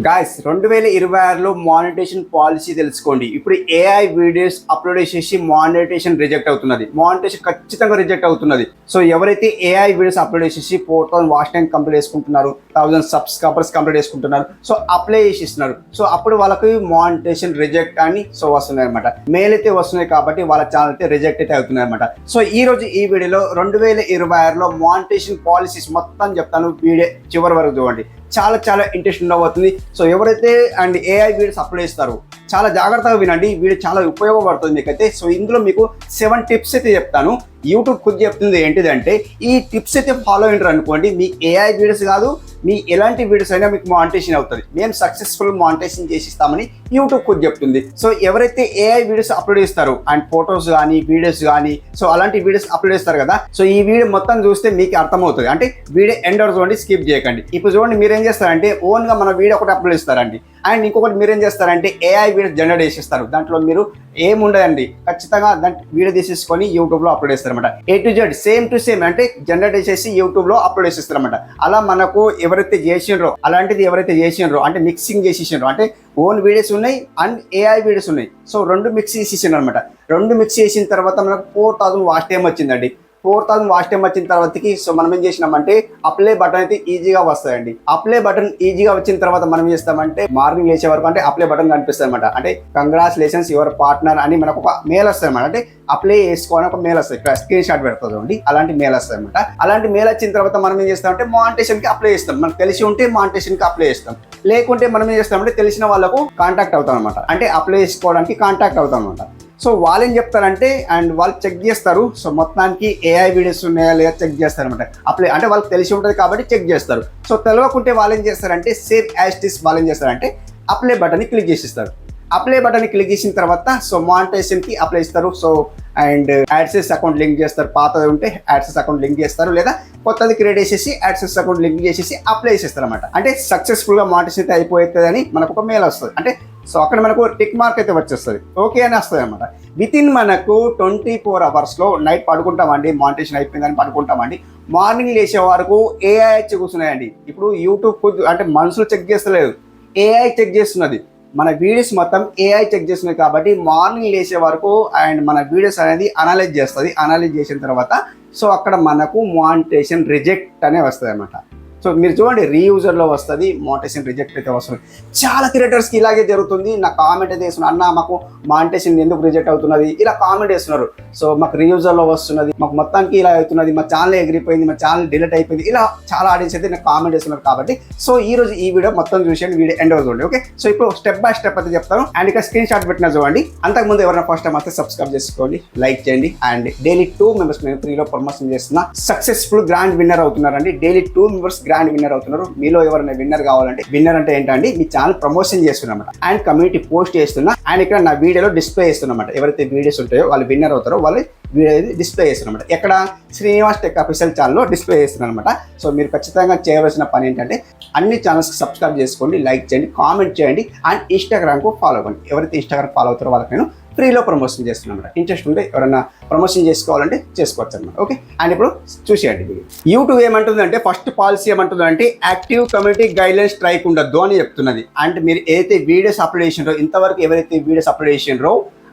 Guys 2026లో మానిటేషన్ policy తెలుసుకోండి. ఇప్పుడు AI videos upload చేసి మానిటేషన్ రిజెక్ట్ అవుతున్నది. మానిటేషన్ ఖచ్చితంగా రిజెక్ట్ అవుతున్నది. సో ఎవరైతే ఏఐ వీడియోస్ అప్లోడ్ చేసి 4000 వాచ్ టైం కంప్లీట్ చేసుకుంటున్నారు, 1000 సబ్స్క్రైబర్స్ కంప్లీట్ చేసుకుంటున్నారు, సో అప్లై చేసిస్తున్నారు. సో అప్పుడు వాళ్ళకి మానిటేషన్ రిజెక్ట్ అని సో వస్తున్నాయి అనమాట. మెయిల్ అయితే వస్తున్నాయి కాబట్టి వాళ్ళ ఛానల్ అయితే రిజెక్ట్ అయితే అవుతున్నాయి అనమాట. సో ఈ రోజు ఈ వీడియోలో 2026లో మానిటేషన్ పాలసీస్ మొత్తం చెప్తాను. వీడియో చివరి వరకు చూడండి. చాలా ఇంట్రెస్టింగ్ అవుతుంది. సో ఎవరైతే అండ్ ఏఐ వీడియోస్ అప్లోడ్ చేస్తారు చాలా జాగ్రత్తగా వినండి. వీడియో చాలా ఉపయోగపడుతుంది మీకైతే. సో ఇందులో మీకు 7 టిప్స్ అయితే చెప్తాను. యూట్యూబ్ ఖుద్ చెప్తుంది ఏంటిదంటే ఈ టిప్స్ అయితే ఫాలో అయినారు అనుకోండి, మీ ఏఐ వీడియోస్ కాదు మీ ఎలాంటి వీడియోస్ అయినా మీకు మానిటేషన్ అవుతుంది. మేము సక్సెస్ఫుల్ మానిటేషన్ చేసిస్తామని యూట్యూబ్ ఖుద్ చెప్తుంది. సో ఎవరైతే ఏఐ వీడియోస్ అప్లోడ్ చేస్తారు అండ్ ఫొటోస్ కానీ వీడియోస్ కానీ సో అలాంటి వీడియోస్ అప్లోడ్ చేస్తారు కదా, సో ఈ వీడియో మొత్తం చూస్తే మీకు అర్థమవుతుంది. అంటే వీడియో ఎండ్ వరకు చూడండి, స్కిప్ చేయకండి. ఇప్పుడు చూడండి, మీరు ఏం చేస్తారంటే ఓన్గా మన వీడియో ఒకటి అప్లోడ్ చేస్తారండి అండ్ ఇంకొకటి మీరు ఏం చేస్తారంటే ఏఐ వీడియో జనరేట్ చేసేస్తారు. దాంట్లో మీరు ఏముండదండి, ఖచ్చితంగా దాంట్లో వీడియో తీసేసుకొని యూట్యూబ్లో అప్లోడ్ చేస్తారన్నమాట. A to Z same to same అంటే జనరేట్ చేసేసి యూట్యూబ్లో అప్లోడ్ చేసేస్తారన్నమాట. అలా మనకు ఎవరైతే చేసిండ్రో అలాంటిది ఎవరైతే చేసిండ్రో అంటే మిక్సింగ్ చేసేసిండ్రో అంటే ఓన్ వీడియోస్ ఉన్నాయి అండ్ ఏఐ వీడియోస్ ఉన్నాయి. సో రెండు మిక్స్ చేసేసిండ్రు అనమాట. రెండు మిక్స్ చేసిన తర్వాత మనకు 4000 వాచ్ టైం వచ్చిందండి. 4000 వాచ్ టైం వచ్చిన తర్వాతకి సో మనం ఏం చేసినామంటే అప్లై బటన్ అయితే ఈజీగా వస్తాయండి. అప్లై బటన్ ఈజీగా వచ్చిన తర్వాత మనం ఏం చేస్తామంటే మార్నింగ్ లేచే వరకు అంటే అప్లై బటన్ కనిపిస్తుంది అనమాట. అంటే కంగ్రాచులేషన్స్ యువర్ పార్ట్నర్ అని మనకు ఒక మెయిల్ వస్తుంది అనమాట. అంటే అప్లై చేసుకోవాలని ఒక మెయిల్ వస్తుంది, ఇక్కడ స్క్రీన్ షాట్ పెడుతుంది, అలాంటి మెయిల్ వస్తుంది అనమాట. అలాంటి మెయిల్ వచ్చిన తర్వాత మనం ఏం చేస్తామంటే మానిటేషన్కి అప్లై చేస్తాం. మనకు తెలిసి ఉంటే మానిటేషన్కి అప్లై చేస్తాం, లేకుంటే మనం ఏం చేస్తామంటే తెలిసిన వాళ్ళకు కాంటాక్ట్ అవుతాం అనమాట. అంటే అప్లై చేసుకోవడానికి కాంటాక్ట్ అవుతాం అనమాట. సో వాళ్ళు ఏం చెప్తారంటే అండ్ వాళ్ళు చెక్ చేస్తారు. సో మొత్తానికి ఏఐ వీడియోస్ ఉన్నాయా లేదా చెక్ చేస్తారు అనమాట. అప్లై అంటే వాళ్ళకి తెలిసి ఉంటుంది కాబట్టి చెక్ చేస్తారు. సో తెలియకుంటే వాళ్ళు ఏం చేస్తారంటే సేమ్ యాజ్ ఇట్ ఈస్ వాళ్ళు ఏం చేస్తారంటే అప్లై బటన్ని క్లిక్ చేసిస్తారు. అప్లై బటన్ని క్లిక్ చేసిన తర్వాత సో మానిటైజేషన్కి అప్లై ఇస్తారు. సో అండ్ యాడ్సెస్ అకౌంట్ లింక్ చేస్తారు. పాతది ఉంటే యాడ్సెస్ అకౌంట్ లింక్ చేస్తారు, లేదా కొత్తది క్రియేట్ చేసేసి యాడ్సెస్ అకౌంట్ లింక్ చేసేసి అప్లై చేసేస్తారు అనమాట. అంటే సక్సెస్ఫుల్గా మానిటైజేషన్ అయితే అయిపోతుంది మనకు ఒక మెయిల్ వస్తుంది. అంటే సో అక్కడ మనకు టిక్ మార్క్ అయితే వచ్చేస్తుంది, ఓకే అని వస్తుంది అనమాట. వితిన్ మనకు 24 అవర్స్లో నైట్ పడుకుంటామండి, మానిటేషన్ అయిపోయిందని పడుకుంటామండి. మార్నింగ్ లేచే వరకు ఏఐ కూర్చున్నాయండి. ఇప్పుడు యూట్యూబ్ అంటే మనుషులు చెక్ చేస్తలేదు, ఏఐ చెక్ చేస్తున్నది. మన వీడియోస్ మొత్తం ఏఐ చెక్ చేస్తున్నాయి కాబట్టి మార్నింగ్ లేచే వరకు అండ్ మన వీడియోస్ అనేది అనలైజ్ చేస్తుంది. అనలైజ్ చేసిన తర్వాత సో అక్కడ మనకు మానిటేషన్ రిజెక్ట్ అనే వస్తుంది అనమాట. సో మీరు చూడండి, రీయూజర్లో వస్తుంది, మానిటేషన్ రిజెక్ట్ అయితే వస్తుంది. చాలా క్రియేటర్స్కి ఇలాగే జరుగుతుంది. నా కామెంట్ అయితే వేస్తున్నారు, అన్న మాకు మానిటేషన్ ఎందుకు రిజెక్ట్ అవుతున్నది ఇలా కామెంట్ వేస్తున్నారు. సో మాకు రీయూజర్లో వస్తున్నది, మాకు మొత్తానికి ఇలా అవుతున్నది, మా ఛానల్ ఎగిరిపోయింది, మా ఛానల్ డిలీట్ అయిపోయింది, ఇలా చాలా ఆడియన్స్ అయితే నాకు కామెంట్ వేస్తున్నారు. కాబట్టి సో ఈ రోజు ఈ వీడియో మొత్తం చూసేయండి, వీడియో ఎండ్ అవుతుంది. ఓకే, సో ఇప్పుడు స్టెప్ బై స్టెప్ అయితే చెప్తాను. అండ్ ఇక స్క్రీన్ షాట్ పెట్టినా చూడండి. అంతకుముందు ఎవరైనా ఫస్ట్ టైం అయితే సబ్స్క్రైబ్ చేసుకోండి, లైక్ చేయండి. అండ్ డైలీ 2 మెంబర్స్ నేను ఫ్రీలో ప్రమోషన్ చేస్తున్నా. సక్సెస్ఫుల్ గ్రాండ్ విన్నర్ అవుతున్నారండి. డైలీ 2 మెంబర్స్ గ్రాండ్ విన్నర్ అవుతున్నారు. మీలో ఎవరైనా విన్నర్ కావాలంటే, విన్నర్ అంటే ఏంటంటే మీ ఛానల్ ప్రమోషన్ చేస్తున్నమాట అండ్ కమ్యూనిటీ పోస్ట్ చేస్తున్నా అండ్ ఇక్కడ నా వీడియోలో డిస్ప్లే చేస్తున్నమాట. ఎవరైతే వీడియోస్ ఉంటాయో వాళ్ళు విన్నర్ అవుతారో వాళ్ళు వీడియో డిస్ప్లే చేస్తున్నమాట. ఎక్కడ శ్రీనివాస్ టెక్ అఫీషియల్ ఛానల్లో డిస్ప్లే చేస్తున్నమాట. సో మీరు ఖచ్చితంగా చేయవలసిన పని ఏంటంటే అన్ని ఛానల్స్కి సబ్స్క్రైబ్ చేసుకోండి, లైక్ చేయండి, కామెంట్ చేయండి అండ్ ఇన్స్టాగ్రామ్కు ఫాలో అవ్వండి. ఎవరైతే ఇన్స్టాగ్రామ్ ఫాలో అవుతారో వాళ్ళకి నేను ఫ్రీలో ప్రమోషన్ చేస్తున్నాను. ఇంట్రెస్ట్ ఉంటే ఎవరైనా ప్రమోషన్ చేసుకోవాలంటే చేసుకోవచ్చు అనమాట. ఓకే, అండ్ ఇప్పుడు చూసేయండి వీడియో. యూట్యూబ్ ఏమంటుందంటే ఫస్ట్ పాలసీ ఏమంటుందంటే యాక్టివ్ కమ్యూనిటీ గైడ్లైన్స్ స్ట్రైక్ ఉండద్దు అని చెప్తున్నది. అండ్ మీరు ఏదైతే వీడియోస్ అప్లోడ్ చేసినారో, ఇంతవరకు ఎవరైతే వీడియోస్ అప్లోడ్ చేసినారో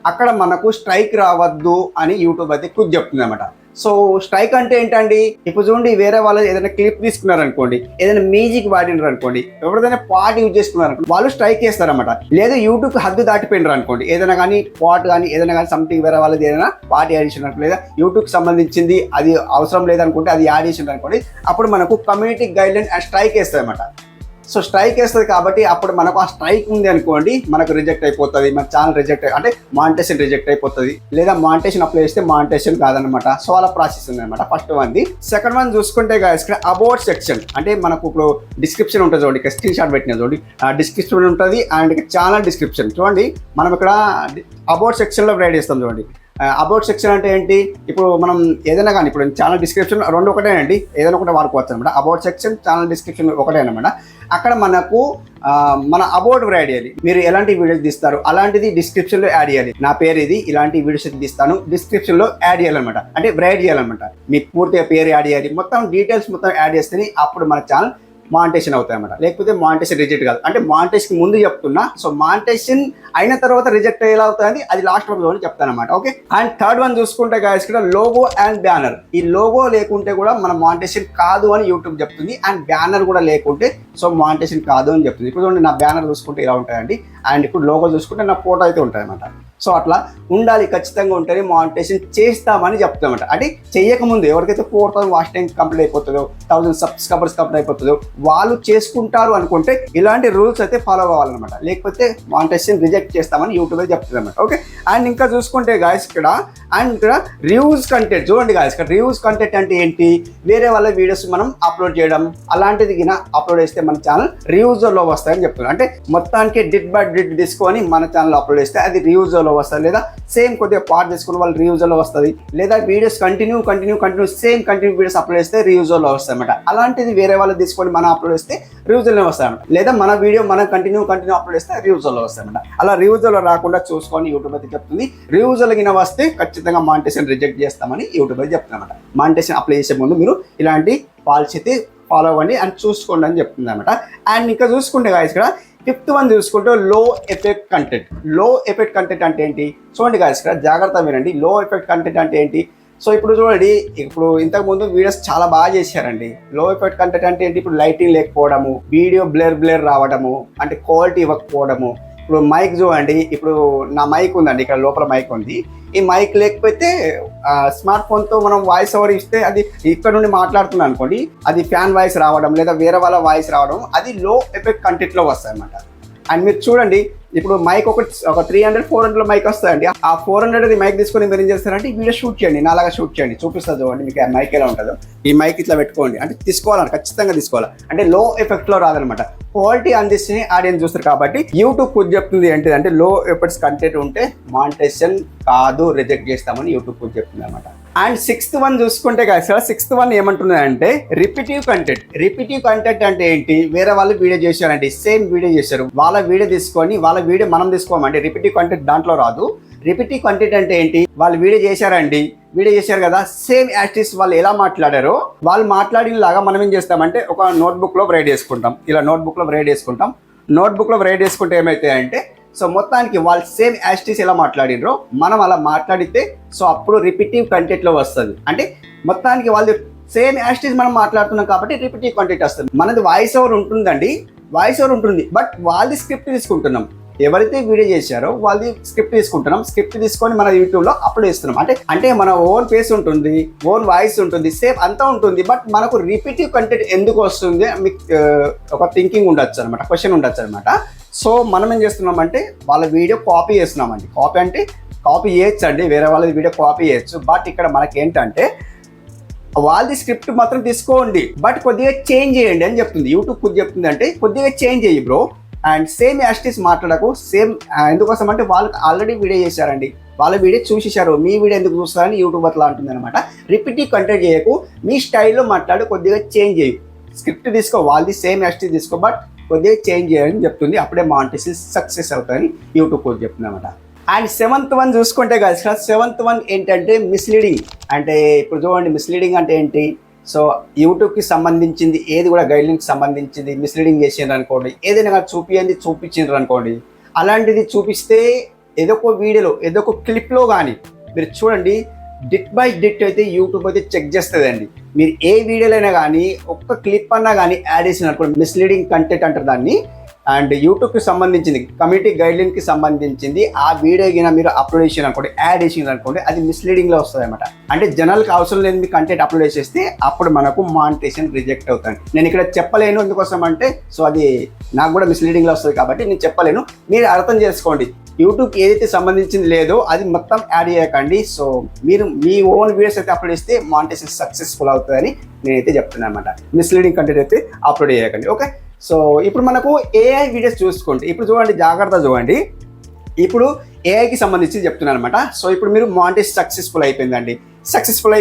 అక్కడ మనకు స్ట్రైక్ రావద్దు అని యూట్యూబ్ అయితే ఖుద్ చెప్తుంది అనమాట. సో స్ట్రైక్ అంటే ఏంటండి, ఇప్పుడు చూడండి, వేరే వాళ్ళు ఏదైనా క్లిప్ తీసుకున్నారనుకోండి, ఏదైనా మ్యూజిక్ వాడినారు అనుకోండి, ఎవరిదైనా పాట యూజ్ చేసుకున్నారు అనుకోండి, వాళ్ళు స్ట్రైక్ చేస్తారన్నమాట. లేదా యూట్యూబ్ హద్దు దాటిపోయినారు అనుకోండి, ఏదైనా కానీ పాట్ కానీ ఏదైనా కానీ సంథింగ్ వేరే వాళ్ళది ఏదైనా పాట యాడ్ చేసినారు, లేదా యూట్యూబ్కి సంబంధించింది అది అవసరం లేదనుకుంటే అది యాడ్ చేసినారు అనుకోండి, అప్పుడు మనకు కమ్యూనిటీ గైడ్లైన్ స్ట్రైక్ వేస్తుంది అనమాట. సో స్ట్రైక్ వేస్తుంది కాబట్టి అప్పుడు మనకు ఆ స్ట్రైక్ ఉంది అనుకోండి, మనకు రిజెక్ట్ అయిపోతుంది, మన ఛానల్ రిజెక్ట్ అంటే మానిటేషన్ రిజెక్ట్ అయిపోతుంది, లేదా మానిటేషన్ అప్లై చేస్తే మానిటేషన్ కాదనమాట. సో అలా ప్రాసెస్ ఉంది అనమాట. ఫస్ట్ వన్ది. సెకండ్ వన్ చూసుకుంటే గాయస్ ఇక్కడ అబౌట్ సెక్షన్ అంటే మనకు ఇప్పుడు డిస్క్రిప్షన్ ఉంటుంది చూడండి, ఇక్కడ స్క్రీన్ షాట్ పెట్టిన చూడండి, డిస్క్రిప్షన్ ఉంటుంది అండ్ ఇక్కడ ఛానల్ డిస్క్రిప్షన్ చూడండి. మనం ఇక్కడ అబౌట్ సెక్షన్లో రైడ్ చేస్తాం చూడండి. అబౌట్ సెక్షన్ అంటే ఏంటి, ఇప్పుడు మనం ఏదైనా కానీ ఇప్పుడు ఛానల్ డిస్క్రిప్షన్ రెండు ఒకటేనండి, ఏదైనా ఒకటే వాడుకోవచ్చు అనమాట. అబౌట్ సెక్షన్ ఛానల్ డిస్క్రిప్షన్ ఒకటే అనమాట. అక్కడ మనకు మన అబౌట్ యాడ్ చేయాలి. మీరు ఎలాంటి వీడియోస్ తీస్తారు అలాంటిది డిస్క్రిప్షన్లో యాడ్ చేయాలి. నా పేరు ఇది, ఇలాంటి వీడియోస్ తీస్తాను, డిస్క్రిప్షన్లో యాడ్ చేయాలన్నమాట. అంటే రైడ్ చేయాలన్నమాట. మీ పూర్తిగా పేరు యాడ్ చేయాలి, మొత్తం డీటెయిల్స్ మొత్తం యాడ్ చేస్తేనే అప్పుడు మన ఛానల్ మానిటేషన్ అవుతాయి అన్నమాట, లేకపోతే మానిటేషన్ రిజెక్ట్ కాదు. అంటే మానిటేషన్ ముందు చెప్తున్నా, సో మానిటేషన్ అయిన తర్వాత రిజెక్ట్ ఎలా అవుతుంది అది లాస్ట్ వన్లో చెప్తాను అనమాట. ఓకే, అండ్ థర్డ్ వన్ చూసుకుంటే గాయస్ ఇక్కడ లోగో అండ్ బ్యానర్. ఈ లోగో లేకుంటే కూడా మన మానిటేషన్ కాదు అని యూట్యూబ్ చెప్తుంది, అండ్ బ్యానర్ కూడా లేకుంటే సో మానిటేషన్ కాదు అని చెప్తుంది. ఇప్పుడు చూడండి, నా బ్యానర్ చూసుకుంటే ఇలా ఉంటాయండి, అండ్ ఇప్పుడు లోగో చూసుకుంటే నా ఫోటో అయితే ఉంటుంది అనమాట. సో అట్లా ఉండాలి, ఖచ్చితంగా ఉంటేనే మానిటేషన్ చేస్తామని చెప్తామంట. అంటే చేయకముందు ఎవరికైతే 4000 వాచ్ టైం కంప్లీట్ అయిపోతుందో, 1000 సబ్స్క్రైబర్స్ కంప్లీట్ అయిపోతుందో వాళ్ళు చేసుకుంటారు అనుకుంటే ఇలాంటి రూల్స్ అయితే ఫాలో అవ్వాలన్నమాట, లేకపోతే మానిటేషన్ రిజెక్ట్ చేస్తామని యూట్యూబ్ చెప్తుంది అనమాట. ఓకే, అండ్ ఇంకా చూసుకుంటే గాయస్ ఇక్కడ రివ్యూస్ కంటెంట్ చూడండి గాయస్. ఇక్కడ రివ్యూస్ కంటెంట్ అంటే ఏంటి, వేరే వాళ్ళ వీడియోస్ మనం అప్లోడ్ చేయడం అలాంటిది అప్లోడ్ చేస్తే మన ఛానల్ రివ్యూస్లో వస్తాయని చెప్తున్నారు. అంటే మొత్తానికి డిట్ బై డిట్ తీసుకొని మన ఛానల్ అప్లోడ్ చేస్తే అది రివ్యూస్లో వస్తుంది, లేదా సేమ్ కొద్దిగా పార్ట్ తీసుకుని వాళ్ళు రివ్యూస్లో వస్తుంది, లేదా videos continue same continue videos upload చేస్తే రివ్యూస్లో వస్తాయి అన్నమాట. అలాంటిది వేరే వాళ్ళు తీసుకొని మనం అప్లోడ్ చేస్తే రివ్యూస్లో వస్తాయి అన్నమాట, లేదా మన వీడియో మనం కంటిన్యూ అప్లోడ్ చేస్తే రివ్యూస్లో వస్తాయి అన్నమాట. అలా రివ్యూస్లో రాకుండా చూసుకొని యూట్యూబ్ అయితే చెప్తుంది. రివ్యూస్లో వస్తే ఖచ్చితంగా మానిటేషన్ రిజెక్ట్ చేస్తామని యూట్యూబ్ అయితే చెప్తుంది అన్నమాట. మానిటేషన్ అప్లై చేసే ముందు మీరు ఇలాంటి పాలసీ అయితే ఫాలో అవ్వండి అండ్ చూసుకోండి అని చెప్తుంది అనమాట. అండ్ ఇంకా చూసుకుంటే గాయస్ ఇక్కడ ఫిఫ్త్ వన్ చూసుకుంటే లో ఎఫెక్ట్ కంటెంట్. లో ఎఫెక్ట్ కంటెంట్ అంటే ఏంటి చూడండి గాయస్, ఇక్కడ జాగ్రత్త వినండి. లో ఎఫెక్ట్ కంటెంట్ అంటే ఏంటి? సో ఇప్పుడు చూడండి, ఇప్పుడు ఇంతకుముందు వీడియోస్ చాలా బాగా చేశారండి. లో ఎఫెక్ట్ కంటెంట్ అంటే ఏంటి? ఇప్పుడు లైటింగ్ లేకపోవడము, వీడియో బ్లర్ రావడము, అంటే క్వాలిటీ ఇవ్వకపోవడము. ఇప్పుడు మైక్ చూడండి, ఇప్పుడు నా మైక్ ఉందండి, ఇక్కడ లోపల మైక్ ఉంది. ఈ మైక్ లేకపోతే స్మార్ట్ ఫోన్తో మనం వాయిస్ ఓవర్ ఇస్తే అది ఇక్కడ నుండి మాట్లాడుతున్నాను అనుకోండి, అది ఫ్యాన్ వాయిస్ రావడం లేదా వేరే వాళ్ళ వాయిస్ రావడం, అది లో ఎఫెక్ట్ కంటెంట్లో వస్తాయి అన్నమాట. అండ్ మీరు చూడండి, ఇప్పుడు మైక్ ఒక 300-400 మైక్ వస్తాయండి. ఆ 400 మైక్ తీసుకొని మీరు ఏం చేస్తారంటే ఈ వీడియో షూట్ చేయండి, నాలాగా షూట్ చేయండి, చూపిస్తుంది చూడండి మీకు ఆ మైక్ ఎలా ఉంటుందో. ఈ మైక్ ఇట్లా పెట్టుకోండి, అంటే తీసుకోవాలని ఖచ్చితంగా తీసుకోవాలి, అంటే లో ఎఫెక్ట్లో రాదనమాట. క్వాలిటీ అందిస్తే ఆడియన్స్ చూస్తారు కాబట్టి యూట్యూబ్ కుది చెప్తుంది ఏంటి అంటే లో ఎఫెక్ట్స్ కంటెంట్ ఉంటే మానిటైజేషన్ కాదు, రిజెక్ట్ చేస్తామని యూట్యూబ్ కుది చెప్తుంది అనమాట. అండ్ సిక్స్త్ వన్ చూసుకుంటే కదా, సిక్స్త్ వన్ ఏమంటుంది అంటే రిపీటివ్ కంటెంట్. రిపీటివ్ కంటెంట్ అంటే ఏంటి? వేరే వాళ్ళు వీడియో చేశారండి, సేమ్ వీడియో చేశారు, వాళ్ళ వీడియో తీసుకొని వాళ్ళ వీడియో మనం తీసుకోమంటే రిపీటివ్ కంటెంట్ దాంట్లో రాదు. రిపీటివ్ కంటెంట్ అంటే ఏంటి? వాళ్ళు వీడియో చేశారండి, వీడియో చేశారు కదా, సేమ్ యాక్టివ్స్ వాళ్ళు ఎలా మాట్లాడారో వాళ్ళు మాట్లాడినలాగా మనం ఏం చేస్తామంటే ఒక నోట్బుక్లో రైట్ చేసుకుంటాం. ఇలా నోట్బుక్లో రైట్ చేసుకుంటాం. నోట్బుక్లో రైట్ చేసుకుంటే ఏమవుతాయంటే సో మొత్తానికి వాళ్ళు సేమ్ యాక్టివ్స్ ఎలా మాట్లాడినరో మనం అలా మాట్లాడితే సో అప్పుడు రిపీటివ్ కంటెంట్లో వస్తుంది. అంటే మొత్తానికి వాళ్ళు సేమ్ యాక్టివ్స్ మనం మాట్లాడుతున్నాం కాబట్టి రిపీటివ్ కంటెంట్ వస్తుంది. మనది వాయిస్ ఓవర్ ఉంటుందండి, వాయిస్ ఓవర్ ఉంటుంది, బట్ వాళ్ళది స్క్రిప్ట్ తీసుకుంటున్నాం. ఎవరైతే వీడియో చేశారో వాళ్ళది స్క్రిప్ట్ తీసుకుంటున్నాం, స్క్రిప్ట్ తీసుకొని మన యూట్యూబ్లో అప్లోడ్ చేస్తున్నాం. అంటే మన ఓన్ ఫేస్ ఉంటుంది, ఓన్ వాయిస్ ఉంటుంది, సేమ్ అంతా ఉంటుంది, బట్ మనకు రిపీటివ్ కంటెంట్ ఎందుకు వస్తుంది మీకు ఒక థింకింగ్ ఉండొచ్చు అనమాట, క్వశ్చన్ ఉండొచ్చు అనమాట. సో మనం ఏం చేస్తున్నామంటే వాళ్ళ వీడియో కాపీ చేస్తున్నామండి. కాపీ అంటే కాపీ చేయొచ్చు అండి, వేరే వాళ్ళది వీడియో కాపీ చేయొచ్చు, బట్ ఇక్కడ మనకి ఏంటంటే వాళ్ళది స్క్రిప్ట్ మాత్రం తీసుకోండి, బట్ కొద్దిగా చేంజ్ చేయండి అని చెప్తుంది యూట్యూబ్. కొద్దిగా చెప్తుంది అంటే కొద్దిగా చేంజ్ చేయి బ్రో, అండ్ సేమ్ యాస్టిస్ మాట్లాడకు. సేమ్ ఎందుకోసం అంటే వాళ్ళు ఆల్రెడీ వీడియో చేశారండి, వాళ్ళ వీడియో చూసేశారు, మీ వీడియో ఎందుకు చూస్తారని యూట్యూబ్ అట్లా అంటుంది అనమాట. రిపీటివ్ కంటెంట్ చేయకు, మీ స్టైల్లో మాట్లాడు, కొద్దిగా చేంజ్ చేయు. స్క్రిప్ట్ తీసుకో, వాళ్ళది సేమ్ యాస్టిస్ తీసుకో, బట్ కొద్దిగా చేంజ్ చేయాలని చెప్తుంది. అప్పుడే మానిటైజేషన్ సక్సెస్ అవుతాయని యూట్యూబ్ కూడా చెప్తుంది అనమాట. అండ్ సెవెంత్ వన్ చూసుకుంటే కదా, సెవెంత్ వన్ ఏంటంటే మిస్లీడింగ్. అంటే ఇప్పుడు చూడండి, మిస్లీడింగ్ అంటే ఏంటి? సో యూట్యూబ్కి సంబంధించింది ఏది కూడా గైడ్లైన్కి సంబంధించింది మిస్లీడింగ్ చేసిండ్రు అనుకోండి, ఏదైనా చూపించిండ్రు అనుకోండి, అలాంటిది చూపిస్తే ఏదో ఒక వీడియోలో ఏదో ఒక క్లిప్లో కానీ మీరు చూడండి, డిట్ బై డిట్ అయితే యూట్యూబ్ అయితే చెక్ చేస్తుందండి. మీరు ఏ వీడియోలైనా కానీ ఒక్క క్లిప్ అన్నా కానీ యాడ్ చేసిన అనుకోండి, మిస్లీడింగ్ కంటెంట్ అంటారు దాన్ని. అండ్ యూట్యూబ్కి సంబంధించింది, కమ్యూనిటీ గైడ్లైన్కి సంబంధించింది ఆ వీడియో కింద మీరు అప్లోడ్ చేసిన అనుకోండి, యాడ్ చేసింది అనుకోండి, అది మిస్లీడింగ్లో వస్తుంది అనమాట. అంటే జనాలకు అవసరం లేని మీ కంటెంట్ అప్లోడ్ చేసేస్తే అప్పుడు మనకు మానిటైజేషన్ రిజెక్ట్ అవుతుంది. నేను ఇక్కడ చెప్పలేను, ఎందుకోసం అంటే సో అది నాకు కూడా మిస్లీడింగ్లో వస్తుంది కాబట్టి నేను చెప్పలేను. మీరు అర్థం చేసుకోండి, యూట్యూబ్కి ఏదైతే సంబంధించింది లేదో అది మొత్తం యాడ్ చేయకండి. సో మీరు మీ ఓన్ వీడియోస్ అయితే అప్లోడ్ చేస్తే మానిటైజేషన్ సక్సెస్ఫుల్ అవుతుందని నేనైతే చెప్తున్నాను అనమాట. మిస్లీడింగ్ కంటెంట్ అయితే అప్లోడ్ చేయకండి. ఓకే, సో ఇప్పుడు మనకు ఏఐ వీడియోస్ చూసుకోండి. ఇప్పుడు చూడండి, జాగ్రత్త చూడండి, ఇప్పుడు ఏఐకి సంబంధించి చెప్తున్నాను అనమాట. సో ఇప్పుడు మీరు మానిటైజేషన్ సక్సెస్ఫుల్ అయిపోయిందండి. సక్సెస్ఫుల్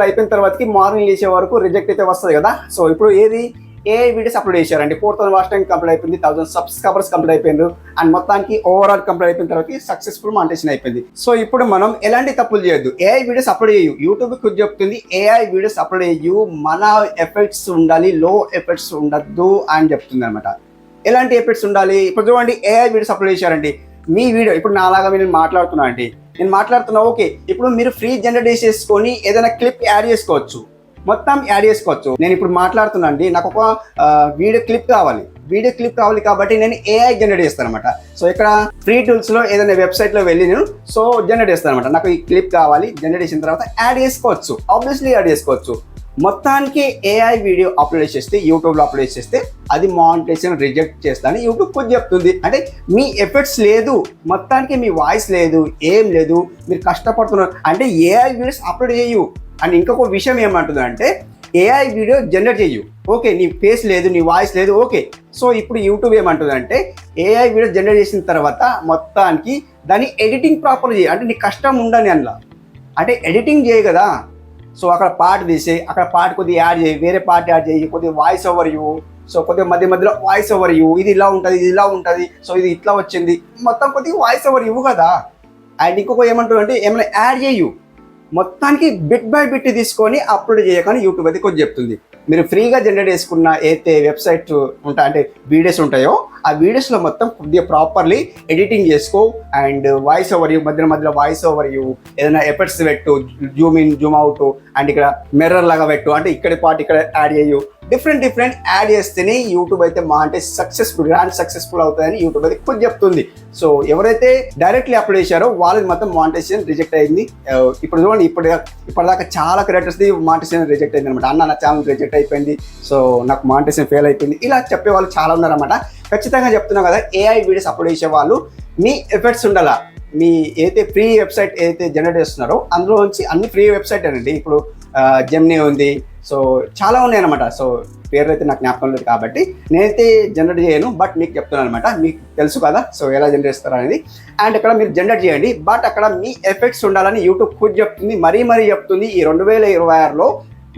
అయిపోయిన తర్వాతకి మార్నింగ్ లేచే వరకు రిజెక్ట్ అయితే వస్తుంది కదా. సో ఇప్పుడు ఏది ఏఐ వీడియోస్ అప్లోడ్ చేశారండి. 4000 వాచ్ టైం కంప్లీట్ అయిపోయింది, 1000 సబ్స్క్రైబర్స్ కంప్లీట్ అయిపోయింది, అండ్ మొత్తానికి ఓవరాల్ కంప్లీట్ అయిపోయిన తర్వాత సక్సెస్ఫుల్ మానిటైజేషన్ అయిపోయింది. సో ఇప్పుడు మనం ఎలాంటి తప్పులు చేయొద్దు. ఏఐ వీడియోస్ అప్లోడ్ చేయు, యూట్యూబ్ కు చెప్తుంది ఏఐ వీడియోస్ అప్లోడ్ చేయు, మన ఎఫెక్ట్స్ ఉండాలి, లో ఎఫెక్ట్స్ ఉండద్దు అని చెప్తుంది అనమాట. ఎలాంటి ఎఫెక్ట్స్ ఉండాలి? ఇప్పుడు చూడండి, ఏఐ వీడియోస్ అప్లోడ్ చేశారండి. మీ వీడియో ఇప్పుడు నాలాగా నేను మాట్లాడుతున్నా అండి, నేను మాట్లాడుతున్నా ఓకే. ఇప్పుడు మీరు ఫ్రీ జనరేట్ చేసుకొని ఏదైనా క్లిప్ యాడ్ చేసుకోవచ్చు, మొత్తం యాడ్ చేసుకోవచ్చు. నేను ఇప్పుడు మాట్లాడుతున్నా అండి, నాకు ఒక వీడియో క్లిప్ కావాలి కాబట్టి నేను ఏఐ జనరేట్ చేస్తాను అనమాట. సో ఇక్కడ ఫ్రీ టూల్స్లో ఏదైనా వెబ్సైట్లో వెళ్ళి నేను జనరేట్ చేస్తాను అనమాట. నాకు ఈ క్లిప్ కావాలి, జనరేట్ చేసిన తర్వాత యాడ్ చేసుకోవచ్చు, ఆబ్వియస్లీ యాడ్ చేసుకోవచ్చు. మొత్తానికి ఏఐ వీడియో అప్లోడ్ చేస్తే, యూట్యూబ్లో అప్లోడ్ చేస్తే అది మానిటైజేషన్ రిజెక్ట్ చేస్తాను యూట్యూబ్ కొంచెం చెప్తుంది. అంటే మీ ఎఫెక్ట్స్ లేదు, మొత్తానికి మీ వాయిస్ లేదు, ఏం లేదు, మీరు కష్టపడుతున్నారు అంటే ఏఐ వీడియోస్ అప్లోడ్ చేయు. అండ్ ఇంకొక విషయం ఏమంటుంది అంటే, ఏఐ వీడియో జనరేట్ చేయు, ఓకే నీ ఫేస్ లేదు, నీ వాయిస్ లేదు, ఓకే. సో ఇప్పుడు యూట్యూబ్ ఏమంటుంది అంటే, ఏఐ వీడియో జనరేట్ చేసిన తర్వాత మొత్తానికి దాన్ని ఎడిటింగ్ ప్రాపర్ చేయి, అంటే నీ కష్టం ఉండని అందులో, అంటే ఎడిటింగ్ చేయి కదా. సో అక్కడ పార్ట్ తీసి అక్కడ పార్ట్ కొద్దిగా యాడ్ చేయి, వేరే పార్ట్ యాడ్ చేయి, కొద్దిగా వాయిస్ ఓవర్ ఇవ్వు. సో కొద్దిగా మధ్యలో వాయిస్ ఓవర్ ఇవ్వు, ఇది ఇలా ఉంటుంది, ఇది ఇలా ఉంటుంది, సో ఇది ఇట్లా వచ్చింది, మొత్తం కొద్దిగా వాయిస్ ఓవర్ ఇవ్వు కదా. అండ్ ఇంకొక ఏమంటారు అంటే, ఏమైనా యాడ్ చేయు, మొత్తానికి బిట్ బై బిట్ తీసుకొని అప్లోడ్ చేయకని యూట్యూబ్ అయితే కొంచెం చెప్తుంది. మీరు ఫ్రీగా జనరేట్ చేసుకున్న ఏదైతే వెబ్సైట్ ఉంటాయి అంటే వీడియోస్ ఉంటాయో, ఆ వీడియోస్లో మొత్తం కొద్దిగా ప్రాపర్లీ ఎడిటింగ్ చేసుకో. అండ్ వాయిస్ ఓవర్ మధ్యలో వాయిస్ ఓవర్ ఏదైనా ఎఫెక్ట్స్ పెట్టు, Zoom in Zoom out, and ఇక్కడ మిర్రర్ లాగా పెట్టు, అంటే ఇక్కడ పార్ట్ ఇక్కడ యాడ్ చేయు, డిఫరెంట్ యాడ్ చేస్తేనే యూట్యూబ్ అయితే గ్రాండ్ సక్సెస్ఫుల్ అవుతుందని యూట్యూబ్ అయితే కొంచెం చెప్తుంది. సో ఎవరైతే డైరెక్ట్లీ అప్లోడ్ చేశారో వాళ్ళకి మొత్తం మానిటైజేషన్ రిజెక్ట్ అయింది. ఇప్పుడు చూడండి, ఇప్పటిదాకా చాలా క్రియేటర్స్ది మానిటైజేషన్ రిజెక్ట్ అయింది అనమాట. నా ఛానల్ రిజెక్ట్ అయిపోయింది, సో నాకు మానిటైజేషన్ ఫెయిల్ అయిపోయింది, ఇలా చెప్పే వాళ్ళు చాలా ఉన్నారన్నమాట. ఖచ్చితంగా చెప్తున్నాం కదా, ఏఐ వీడియోస్ అప్లోడ్ చేసే వాళ్ళు మీ ఎఫెక్ట్స్ ఉండాలా. మీ ఏదైతే ఫ్రీ వెబ్సైట్ ఏదైతే జనరేట్ చేస్తున్నారో అందులో నుంచి అన్ని ఫ్రీ వెబ్సైట్ అండి. ఇప్పుడు జెమినీ ఉంది, సో చాలా ఉన్నాయన్నమాట. సో పేర్లు అయితే నాకు జ్ఞాపకం లేదు కాబట్టి నేనైతే జనరేట్ చేయను, బట్ మీకు చెప్తున్నాను అనమాట. మీకు తెలుసు కదా సో ఎలా జనరేట్ చేస్తారు అనేది. అండ్ అక్కడ మీరు జనరేట్ చేయండి, బట్ అక్కడ మీ ఎఫెక్ట్స్ ఉండాలని యూట్యూబ్ ఖుద్ చెప్తుంది, మరీ చెప్తుంది. ఈ 2026లో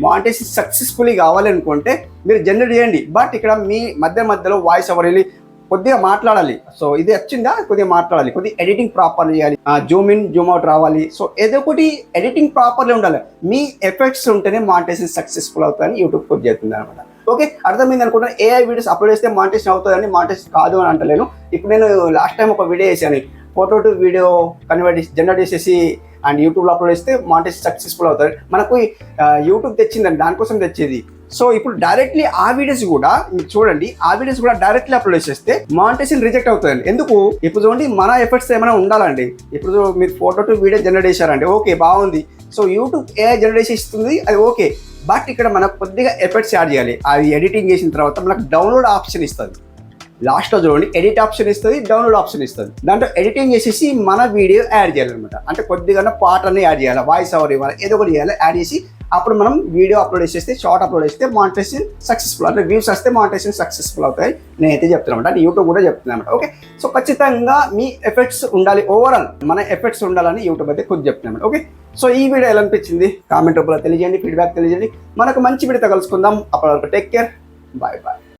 మానిటైజేషన్ సక్సెస్ఫుల్లీ కావాలనుకుంటే మీరు జనరేట్ చేయండి, బట్ ఇక్కడ మీ మధ్యలో వాయిస్ ఓవర్ వెళ్ళి కొద్దిగా మాట్లాడాలి. సో ఇది వచ్చిందా, కొద్దిగా మాట్లాడాలి, కొద్దిగా ఎడిటింగ్ ప్రాపర్లీ చేయాలి, జూమ్ ఇన్ జూమ్ అవుట్ రావాలి. సో ఏదో ఒకటి ఎడిటింగ్ ప్రాపర్లీ ఉండాలి. మీ ఎఫెక్ట్స్ ఉంటేనే మానిటైజేషన్ సక్సెస్ఫుల్ అవుతుందని యూట్యూబ్ కొద్ది చెప్తుంది అనమాట. ఓకే, అర్థమైంది అనుకుంటున్నాను. ఏఐ వీడియోస్ అప్లోడ్ చేస్తే మానిటైజేషన్ అవుతుందని, మానిటైజేషన్ కాదు అని అంటలేను. ఇప్పుడు నేను లాస్ట్ టైం ఒక వీడియో చేశాను, ఫోటో టు వీడియో జనరేట్ చేసేసి అండ్ యూట్యూబ్లో అప్లోడ్ చేస్తే మానిటైజేషన్ సక్సెస్ఫుల్ అవుతుంది. మనకు యూట్యూబ్ తెచ్చిందండి, దానికోసం తెచ్చేది. సో ఇప్పుడు డైరెక్ట్లీ ఆ వీడియోస్ కూడా మీరు చూడండి, ఆ వీడియోస్ కూడా డైరెక్ట్లీ అప్లోడ్ చేస్తే మానిటైజేషన్ రిజెక్ట్ అవుతుందండి. ఎందుకు? ఇప్పుడు చూడండి, మన ఎఫర్ట్స్ ఏమైనా ఉండాలండి. ఇప్పుడు మీరు ఫోటో టు వీడియో జనరేట్ చేశారండి, ఓకే బాగుంది. సో యూట్యూబ్ ఏఐ జనరేట్ చేస్తుంది, అది ఓకే. బట్ ఇక్కడ మనకు కొద్దిగా ఎఫర్ట్స్ యాడ్ చేయాలి. అది ఎడిటింగ్ చేసిన తర్వాత మనకు డౌన్లోడ్ ఆప్షన్ ఇస్తుంది. లాస్ట్లో చూడండి, ఎడిట్ ఆప్షన్ ఇస్తుంది, డౌన్లోడ్ ఆప్షన్ ఇస్తుంది. దాంట్లో ఎడిటింగ్ చేసేసి మన వీడియో యాడ్ చేయాలన్నమాట. అంటే కొద్దిగా పార్ట్ అన్ని యాడ్ చేయాలి, వాయిస్ ఓవర్ ఇవ్వాలి, ఏదో ఒకటి చేయాలి, యాడ్ చేసి అప్పుడు మనం వీడియో అప్లోడ్ చేసేస్తే, షార్ట్ అప్లోడ్ చేస్తే మానిటైజేషన్ సక్సెస్ఫుల్, అంటే వ్యూస్ వస్తే మానిటైజేషన్ సక్సెస్ఫుల్ అవుతాయి. నేనైతే చెప్తున్నాను, అంటే యూట్యూబ్ కూడా చెప్తున్నాను అనమాట. ఓకే, సో ఖచ్చితంగా మీ ఎఫెక్ట్స్ ఉండాలి, ఓవరాల్ మన ఎఫెక్ట్స్ ఉండాలని యూట్యూబ్ అయితే కొద్ది చెప్తున్నాను. ఓకే, సో ఈ వీడియో ఎలా అనిపించింది కామెంట్ రూపంలో తెలియజేయండి, ఫీడ్బ్యాక్ తెలియజేయండి. మనకు మంచి వీడియోతో కలుసుకుందాం. అప్పటి వరకు టేక్ కేర్, బాయ్.